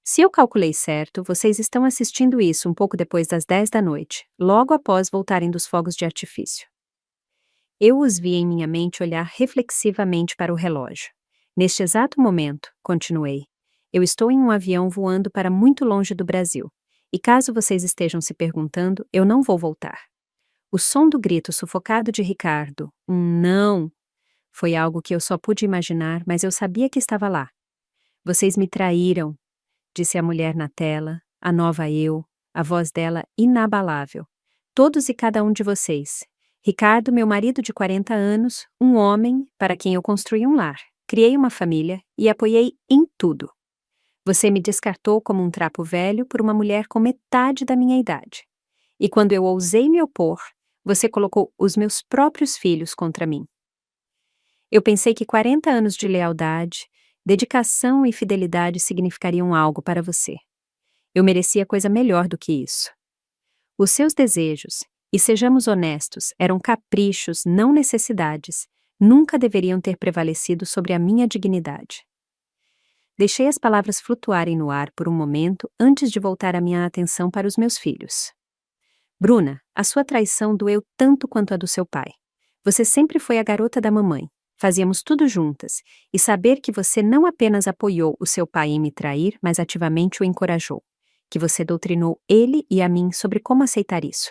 Se eu calculei certo, vocês estão assistindo isso um pouco depois das 10 da noite, logo após voltarem dos fogos de artifício. Eu os vi em minha mente olhar reflexivamente para o relógio. Neste exato momento, continuei, eu estou em um avião voando para muito longe do Brasil, e caso vocês estejam se perguntando, eu não vou voltar. O som do grito sufocado de Ricardo, um não, foi algo que eu só pude imaginar, mas eu sabia que estava lá. Vocês me traíram, disse a mulher na tela, a nova eu, a voz dela inabalável. Todos e cada um de vocês. Ricardo, meu marido de 40 anos, um homem para quem eu construí um lar, criei uma família e apoiei em tudo. Você me descartou como um trapo velho por uma mulher com metade da minha idade. E quando eu ousei me opor, você colocou os meus próprios filhos contra mim. Eu pensei que 40 anos de lealdade, dedicação e fidelidade significariam algo para você. Eu merecia coisa melhor do que isso. Os seus desejos, e sejamos honestos, eram caprichos, não necessidades, nunca deveriam ter prevalecido sobre a minha dignidade. Deixei as palavras flutuarem no ar por um momento antes de voltar a minha atenção para os meus filhos. Bruna, a sua traição doeu tanto quanto a do seu pai. Você sempre foi a garota da mamãe. Fazíamos tudo juntas, e saber que você não apenas apoiou o seu pai em me trair, mas ativamente o encorajou. Que você doutrinou ele e a mim sobre como aceitar isso.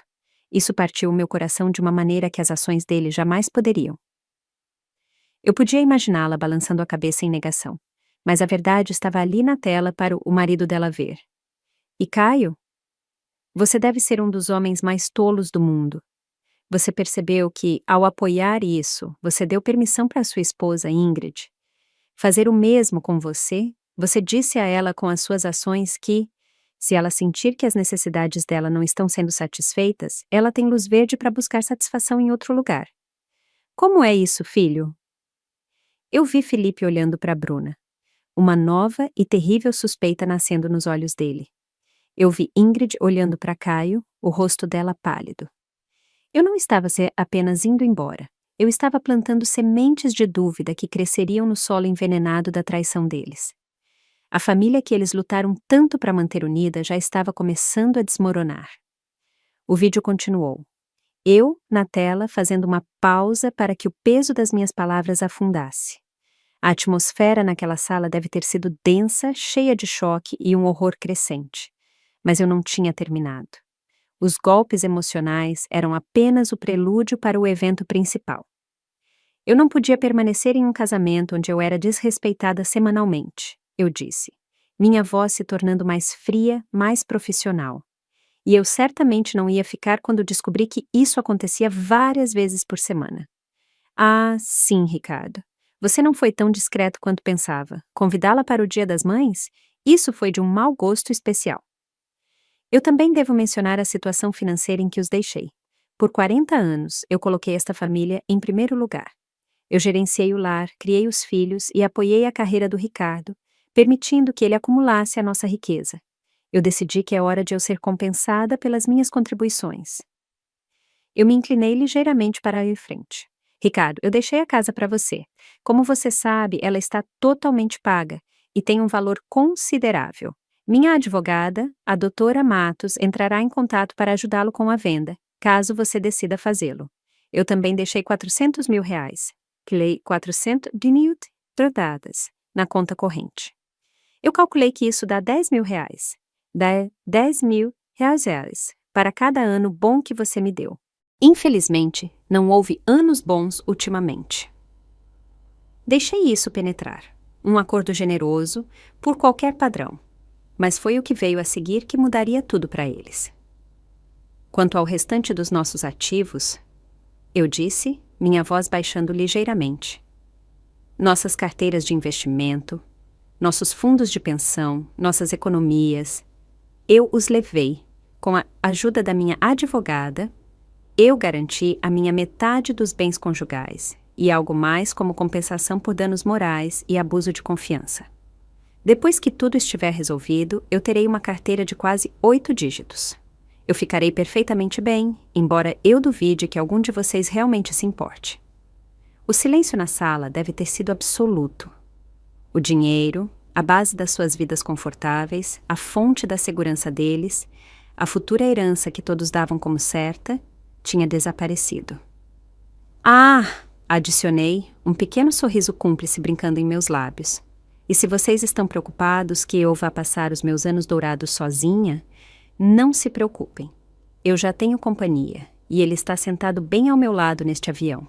Isso partiu o meu coração de uma maneira que as ações dele jamais poderiam. Eu podia imaginá-la balançando a cabeça em negação, mas a verdade estava ali na tela para o marido dela ver. E Caio? Você deve ser um dos homens mais tolos do mundo. Você percebeu que, ao apoiar isso, você deu permissão para sua esposa, Ingrid, fazer o mesmo com você? Você disse a ela com as suas ações que, se ela sentir que as necessidades dela não estão sendo satisfeitas, ela tem luz verde para buscar satisfação em outro lugar. Como é isso, filho? Eu vi Felipe olhando para Bruna. Uma nova e terrível suspeita nascendo nos olhos dele. Eu vi Ingrid olhando para Caio, o rosto dela pálido. Eu não estava apenas indo embora. Eu estava plantando sementes de dúvida que cresceriam no solo envenenado da traição deles. A família que eles lutaram tanto para manter unida já estava começando a desmoronar. O vídeo continuou. Eu, na tela, fazendo uma pausa para que o peso das minhas palavras afundasse. A atmosfera naquela sala deve ter sido densa, cheia de choque e um horror crescente. Mas eu não tinha terminado. Os golpes emocionais eram apenas o prelúdio para o evento principal. Eu não podia permanecer em um casamento onde eu era desrespeitada semanalmente, eu disse, minha voz se tornando mais fria, mais profissional. E eu certamente não ia ficar quando descobri que isso acontecia várias vezes por semana. Ah, sim, Ricardo. Você não foi tão discreto quanto pensava. Convidá-la para o Dia das Mães? Isso foi de um mau gosto especial. Eu também devo mencionar a situação financeira em que os deixei. Por 40 anos, eu coloquei esta família em primeiro lugar. Eu gerenciei o lar, criei os filhos e apoiei a carreira do Ricardo, permitindo que ele acumulasse a nossa riqueza. Eu decidi que é hora de eu ser compensada pelas minhas contribuições. Eu me inclinei ligeiramente para ir em frente. Ricardo, eu deixei a casa para você. Como você sabe, ela está totalmente paga e tem um valor considerável. Minha advogada, a doutora Matos, entrará em contato para ajudá-lo com a venda, caso você decida fazê-lo. Eu também deixei R$ 400 mil, 400 tratadas, na conta corrente. Eu calculei que isso dá R$ 10 mil. Dá R$ 10 mil para cada ano bom que você me deu. Infelizmente, não houve anos bons ultimamente. Deixei isso penetrar. Um acordo generoso, por qualquer padrão. Mas foi o que veio a seguir que mudaria tudo para eles. Quanto ao restante dos nossos ativos, eu disse, minha voz baixando ligeiramente. Nossas carteiras de investimento, nossos fundos de pensão, nossas economias, eu os levei. Com a ajuda da minha advogada, eu garanti a minha metade dos bens conjugais e algo mais como compensação por danos morais e abuso de confiança. Depois que tudo estiver resolvido, eu terei uma carteira de quase 8 dígitos. Eu ficarei perfeitamente bem, embora eu duvide que algum de vocês realmente se importe. O silêncio na sala deve ter sido absoluto. O dinheiro, a base das suas vidas confortáveis, a fonte da segurança deles, a futura herança que todos davam como certa, tinha desaparecido. Ah! Adicionei, um pequeno sorriso cúmplice brincando em meus lábios. E se vocês estão preocupados que eu vá passar os meus anos dourados sozinha, não se preocupem. Eu já tenho companhia, e ele está sentado bem ao meu lado neste avião.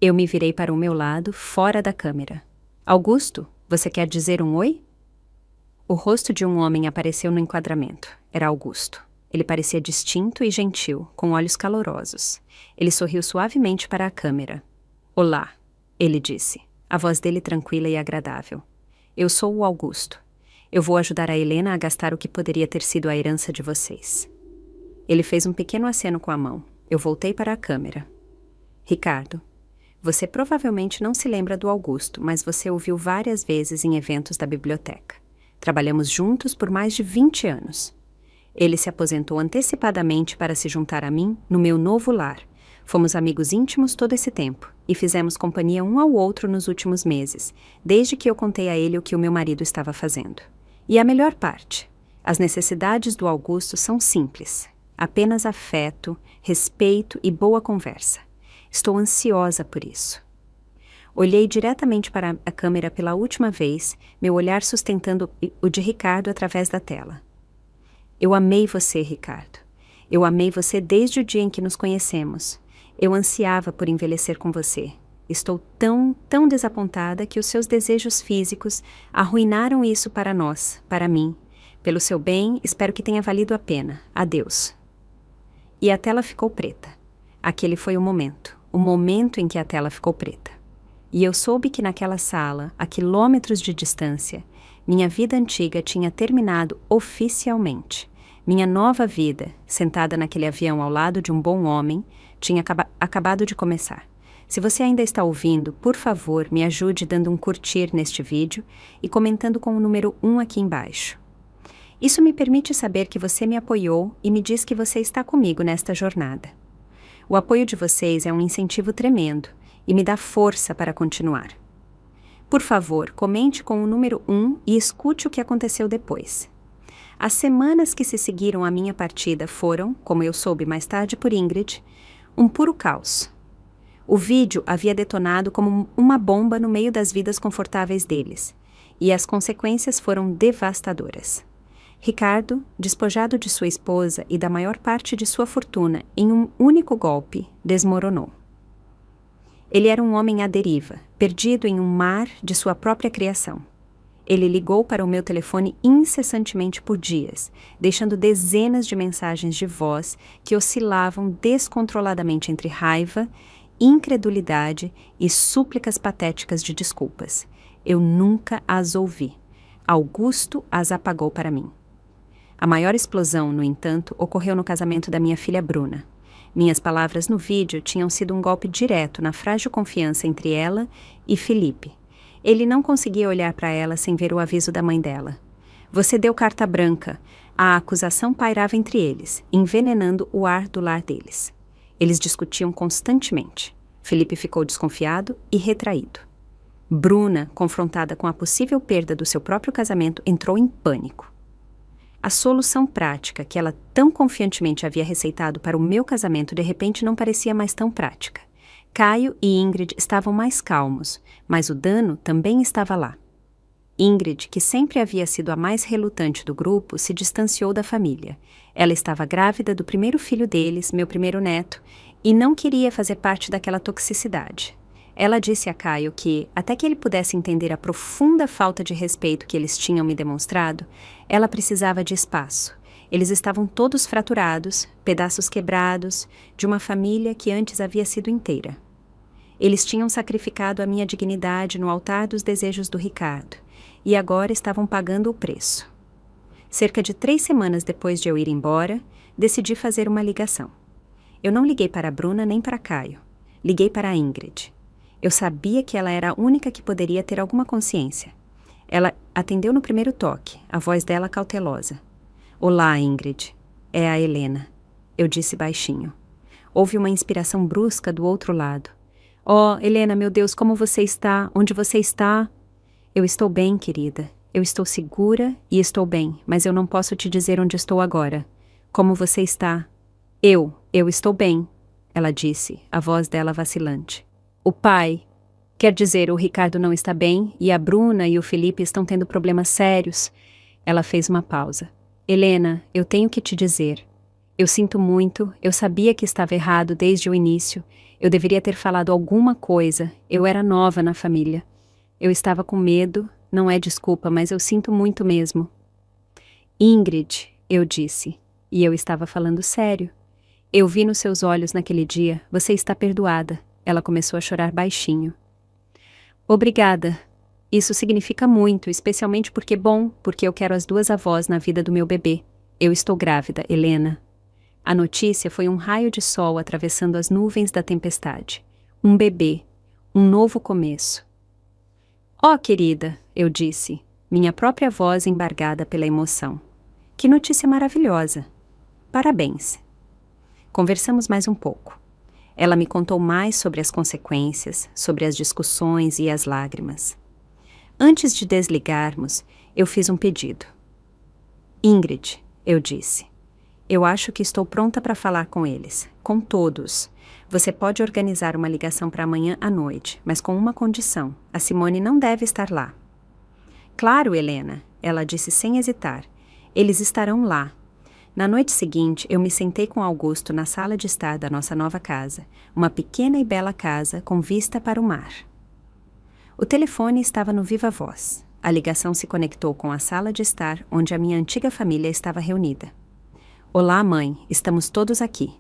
Eu me virei para o meu lado, fora da câmera. Augusto, você quer dizer um oi? O rosto de um homem apareceu no enquadramento. Era Augusto. Ele parecia distinto e gentil, com olhos calorosos. Ele sorriu suavemente para a câmera. Olá, ele disse. A voz dele tranquila e agradável. Eu sou o Augusto. Eu vou ajudar a Helena a gastar o que poderia ter sido a herança de vocês. Ele fez um pequeno aceno com a mão. Eu voltei para a câmera. Ricardo, você provavelmente não se lembra do Augusto, mas você o viu várias vezes em eventos da biblioteca. Trabalhamos juntos por mais de 20 anos. Ele se aposentou antecipadamente para se juntar a mim no meu novo lar. Fomos amigos íntimos todo esse tempo e fizemos companhia um ao outro nos últimos meses, desde que eu contei a ele o que o meu marido estava fazendo. E a melhor parte: as necessidades do Augusto são simples. Apenas afeto, respeito e boa conversa. Estou ansiosa por isso. Olhei diretamente para a câmera pela última vez, meu olhar sustentando o de Ricardo através da tela. Eu amei você, Ricardo. Eu amei você desde o dia em que nos conhecemos. Eu ansiava por envelhecer com você. Estou tão desapontada que os seus desejos físicos arruinaram isso para nós, para mim. Pelo seu bem, espero que tenha valido a pena. Adeus. E a tela ficou preta. Aquele foi o momento em que a tela ficou preta. E eu soube que naquela sala, a quilômetros de distância, minha vida antiga tinha terminado oficialmente. Minha nova vida, sentada naquele avião ao lado de um bom homem, tinha acabado de começar. Se você ainda está ouvindo, por favor, me ajude dando um curtir neste vídeo e comentando com o número 1 aqui embaixo. Isso me permite saber que você me apoiou e me diz que você está comigo nesta jornada. O apoio de vocês é um incentivo tremendo e me dá força para continuar. Por favor, comente com o número 1 e escute o que aconteceu depois. As semanas que se seguiram à minha partida foram, como eu soube mais tarde por Ingrid, um puro caos. O vídeo havia detonado como uma bomba no meio das vidas confortáveis deles, e as consequências foram devastadoras. Ricardo, despojado de sua esposa e da maior parte de sua fortuna em um único golpe, desmoronou. Ele era um homem à deriva, perdido em um mar de sua própria criação. Ele ligou para o meu telefone incessantemente por dias, deixando dezenas de mensagens de voz que oscilavam descontroladamente entre raiva, incredulidade e súplicas patéticas de desculpas. Eu nunca as ouvi. Augusto as apagou para mim. A maior explosão, no entanto, ocorreu no casamento da minha filha Bruna. Minhas palavras no vídeo tinham sido um golpe direto na frágil confiança entre ela e Felipe. Ele não conseguia olhar para ela sem ver o aviso da mãe dela. Você deu carta branca. A acusação pairava entre eles, envenenando o ar do lar deles. Eles discutiam constantemente. Felipe ficou desconfiado e retraído. Bruna, confrontada com a possível perda do seu próprio casamento, entrou em pânico. A solução prática que ela tão confiantemente havia receitado para o meu casamento de repente não parecia mais tão prática. Caio e Ingrid estavam mais calmos, mas o dano também estava lá. Ingrid, que sempre havia sido a mais relutante do grupo, se distanciou da família. Ela estava grávida do primeiro filho deles, meu primeiro neto, e não queria fazer parte daquela toxicidade. Ela disse a Caio que, até que ele pudesse entender a profunda falta de respeito que eles tinham me demonstrado, ela precisava de espaço. Eles estavam todos fraturados, pedaços quebrados, de uma família que antes havia sido inteira. Eles tinham sacrificado a minha dignidade no altar dos desejos do Ricardo, e agora estavam pagando o preço. Cerca de 3 semanas depois de eu ir embora, decidi fazer uma ligação. Eu não liguei para a Bruna nem para Caio. Liguei para a Ingrid. Eu sabia que ela era a única que poderia ter alguma consciência. Ela atendeu no primeiro toque, a voz dela cautelosa. Olá, Ingrid. É a Helena. Eu disse baixinho. Houve uma inspiração brusca do outro lado. Oh, Helena, meu Deus, como você está? Onde você está? Eu estou bem, querida. Eu estou segura e estou bem, mas eu não posso te dizer onde estou agora. Como você está? Eu estou bem, ela disse, a voz dela vacilante. O pai, quer dizer, o Ricardo não está bem e a Bruna e o Felipe estão tendo problemas sérios. Ela fez uma pausa. Helena, eu tenho que te dizer. Eu sinto muito, eu sabia que estava errado desde o início. Eu deveria ter falado alguma coisa, eu era nova na família. Eu estava com medo, não é desculpa, mas eu sinto muito mesmo. Ingrid, eu disse, e eu estava falando sério. Eu vi nos seus olhos naquele dia, você está perdoada. Ela começou a chorar baixinho. Obrigada. Isso significa muito, especialmente porque eu quero as 2 avós na vida do meu bebê. Eu estou grávida, Helena. A notícia foi um raio de sol atravessando as nuvens da tempestade. Um bebê. Um novo começo. Oh, querida, eu disse. Minha própria voz embargada pela emoção. Que notícia maravilhosa! Parabéns! Conversamos mais um pouco. Ela me contou mais sobre as consequências, sobre as discussões e as lágrimas. Antes de desligarmos, eu fiz um pedido. Ingrid, eu disse, eu acho que estou pronta para falar com eles, com todos. Você pode organizar uma ligação para amanhã à noite, mas com uma condição: a Simone não deve estar lá. Claro, Helena, ela disse sem hesitar. Eles estarão lá. Na noite seguinte, eu me sentei com Augusto na sala de estar da nossa nova casa, uma pequena e bela casa com vista para o mar. O telefone estava no viva voz. A ligação se conectou com a sala de estar onde a minha antiga família estava reunida. Olá, mãe, estamos todos aqui.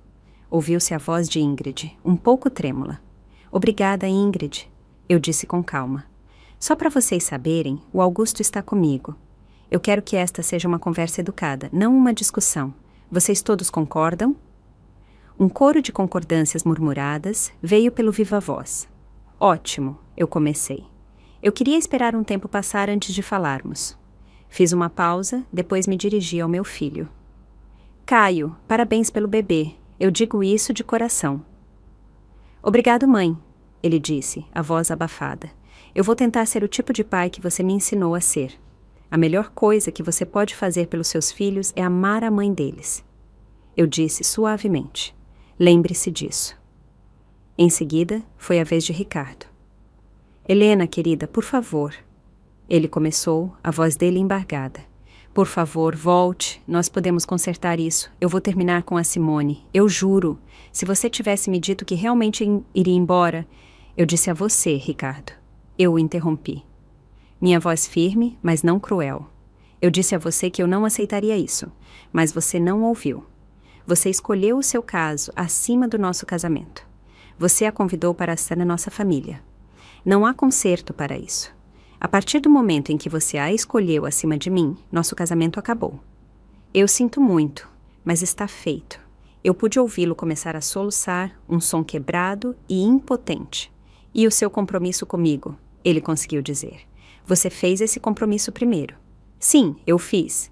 Ouviu-se a voz de Ingrid, um pouco trêmula. Obrigada, Ingrid, eu disse com calma. Só para vocês saberem, o Augusto está comigo. Eu quero que esta seja uma conversa educada, não uma discussão. Vocês todos concordam? Um coro de concordâncias murmuradas veio pelo viva voz. Ótimo, eu comecei. Eu queria esperar um tempo passar antes de falarmos. Fiz uma pausa, depois me dirigi ao meu filho. Caio, parabéns pelo bebê. Eu digo isso de coração. Obrigado, mãe, ele disse, a voz abafada. Eu vou tentar ser o tipo de pai que você me ensinou a ser. A melhor coisa que você pode fazer pelos seus filhos é amar a mãe deles. Eu disse suavemente. Lembre-se disso. Em seguida, foi a vez de Ricardo. Helena, querida, por favor. Ele começou, a voz dele embargada. Por favor, volte. Nós podemos consertar isso. Eu vou terminar com a Simone. Eu juro. Se você tivesse me dito que realmente iria embora... Eu disse a você, Ricardo. Eu o interrompi. Minha voz firme, mas não cruel. Eu disse a você que eu não aceitaria isso, mas você não ouviu. Você escolheu o seu caso acima do nosso casamento. Você a convidou para estar na nossa família. Não há conserto para isso. A partir do momento em que você a escolheu acima de mim, nosso casamento acabou. Eu sinto muito, mas está feito. Eu pude ouvi-lo começar a soluçar, um som quebrado e impotente. E o seu compromisso comigo, ele conseguiu dizer. Você fez esse compromisso primeiro. Sim, eu fiz.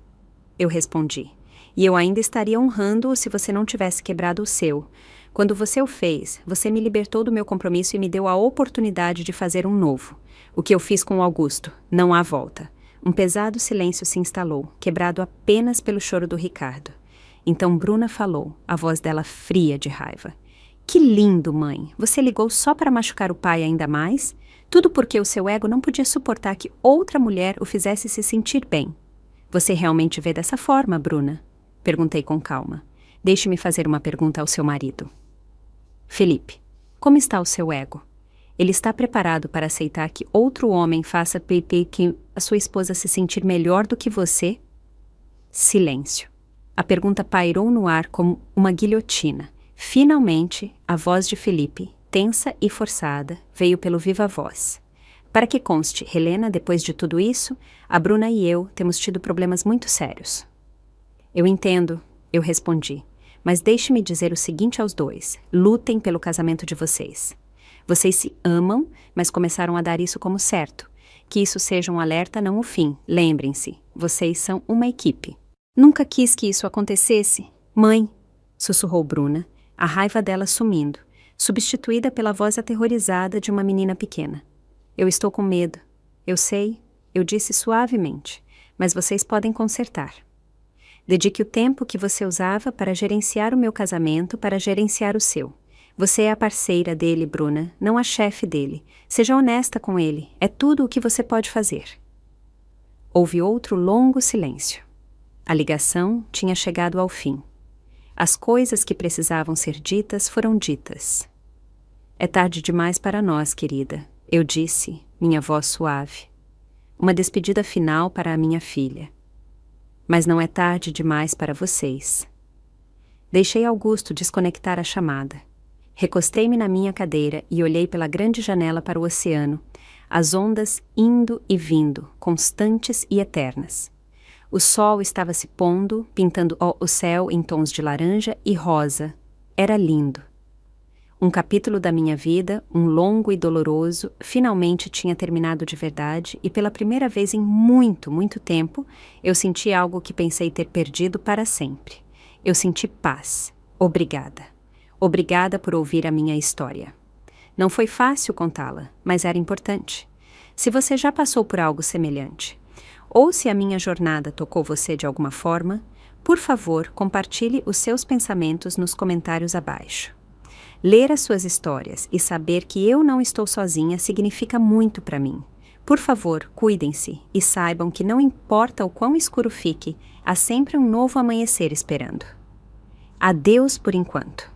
Eu respondi. E eu ainda estaria honrando-o se você não tivesse quebrado o seu. Quando você o fez, você me libertou do meu compromisso e me deu a oportunidade de fazer um novo. O que eu fiz com o Augusto. Não há volta. Um pesado silêncio se instalou, quebrado apenas pelo choro do Ricardo. Então Bruna falou, a voz dela fria de raiva. Que lindo, mãe! Você ligou só para machucar o pai ainda mais? Tudo porque o seu ego não podia suportar que outra mulher o fizesse se sentir bem. Você realmente vê dessa forma, Bruna? Perguntei com calma. Deixe-me fazer uma pergunta ao seu marido. Felipe, como está o seu ego? Ele está preparado para aceitar que outro homem faça que a sua esposa se sentir melhor do que você? Silêncio. A pergunta pairou no ar como uma guilhotina. Finalmente, a voz de Felipe, tensa e forçada, veio pelo viva voz. Para que conste, Helena, depois de tudo isso, a Bruna e eu temos tido problemas muito sérios. Eu entendo, eu respondi, mas deixe-me dizer o seguinte aos dois, lutem pelo casamento de vocês. Vocês se amam, mas começaram a dar isso como certo. Que isso seja um alerta, não o fim. Lembrem-se, vocês são uma equipe. Nunca quis que isso acontecesse. Mãe, sussurrou Bruna, a raiva dela sumindo, substituída pela voz aterrorizada de uma menina pequena. Eu estou com medo. Eu sei, eu disse suavemente, mas vocês podem consertar. Dedique o tempo que você usava para gerenciar o meu casamento para gerenciar o seu. Você é a parceira dele, Bruna, não a chefe dele. Seja honesta com ele, é tudo o que você pode fazer. Houve outro longo silêncio. A ligação tinha chegado ao fim. As coisas que precisavam ser ditas foram ditas. É tarde demais para nós, querida, eu disse, minha voz suave. Uma despedida final para a minha filha. Mas não é tarde demais para vocês. Deixei Augusto desconectar a chamada. Recostei-me na minha cadeira e olhei pela grande janela para o oceano, as ondas indo e vindo, constantes e eternas. O sol estava se pondo, pintando o céu em tons de laranja e rosa. Era lindo. Um capítulo da minha vida, um longo e doloroso, finalmente tinha terminado de verdade e pela primeira vez em muito, muito tempo, eu senti algo que pensei ter perdido para sempre. Eu senti paz. Obrigada. Obrigada por ouvir a minha história. Não foi fácil contá-la, mas era importante. Se você já passou por algo semelhante, ou se a minha jornada tocou você de alguma forma, por favor, compartilhe os seus pensamentos nos comentários abaixo. Ler as suas histórias e saber que eu não estou sozinha significa muito para mim. Por favor, cuidem-se e saibam que não importa o quão escuro fique, há sempre um novo amanhecer esperando. Adeus por enquanto.